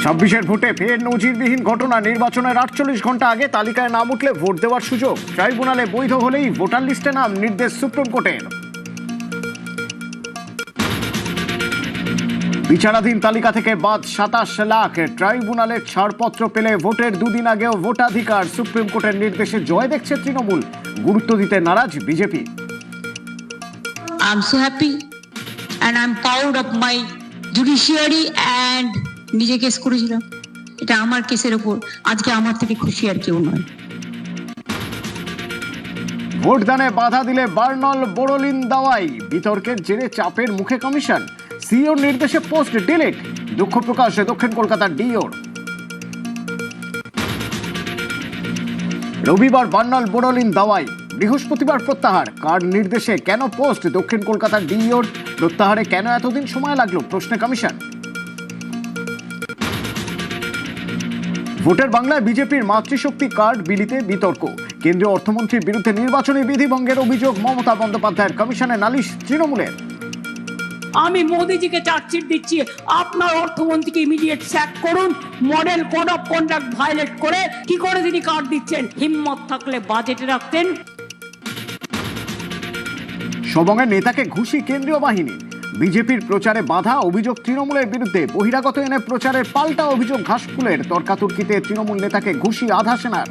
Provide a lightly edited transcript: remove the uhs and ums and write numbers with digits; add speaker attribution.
Speaker 1: ছাব্বিশের ভোটে ফের নজিরবিহীন ঘটনা। নির্বাচনের 48 ঘন্টা আগে তালিকায় নাম উঠলে ভোট দেওয়ার সুযোগ। ট্রাইব্যুনালে বৈধ হলেই ভোটার লিস্টে নাম, নির্দেশ সুপ্রিম কোর্টের। বিচারাধীন তালিকা থেকে বাদ 27 লাখ। ট্রাইব্যুনালের ছাড়পত্র পেলে ভোটের দুদিন আগেও ভোটাধিকার। সুপ্রিম কোর্টের নির্দেশে জয় দেখছে তৃণমূল, গুরুত্ব দিতে নারাজ BJP.
Speaker 2: I'm so happy and I'm proud of my judiciary and নিজে কেস করেছিলাম, এটা আমার কেসের উপর। আজকে আমার থেকে খুশি আর কেউ নয়।
Speaker 1: ভোটদানে বাধা দিলে বার্নল বোরোলিন দাওয়াই। বিতর্কের জেরে চাপের মুখে কমিশন। সিইওর নির্দেশে পোস্ট ডিলিট। দুঃখ প্রকাশ দক্ষিণ কলকাতার ডিওর। রবিবার বার্নল বোরোলিন দাওয়াই, বৃহস্পতিবার প্রত্যাহার। কার নির্দেশে, কেন পোস্ট? দক্ষিণ কলকাতার ডিওর। প্রত্যাহারে কেন এতদিন সময় লাগলো, প্রশ্নে কমিশন। ভোটের বাংলায় বিজেপির মাতৃশক্তি কার্ড বিলিতে বিতর্ক। কেন্দ্রীয় অর্থমন্ত্রীর বিরুদ্ধে নির্বাচনী বিধিভঙ্গের অভিযোগ। মমতা বন্দ্যোপাধ্যায়ের কমিশনে নালিশ তৃণমূলের।
Speaker 3: আমি মোদিজিকে চার্জশিট দিচ্ছি, আপনার অর্থমন্ত্রীকে ইমিডিয়েট স্যাক করুন। Model code of conduct violate করে কি করে তিনি কার্ড দিচ্ছেন? হিম্মত থাকলে বাজেটে রাখতেন।
Speaker 1: সবংয়ের নেতাকে ঘুষি কেন্দ্রীয় বাহিনী। বিজেপির প্রচারে বাধা, অভিযোগ তৃণমূলের বিরুদ্ধে। বহিরাগত এনে প্রচারের পাল্টা অভিযোগ ঘাসফুলের। তর্কাতর্কিতে তৃণমূল নেতাকে ঘুষি আধা সেনার।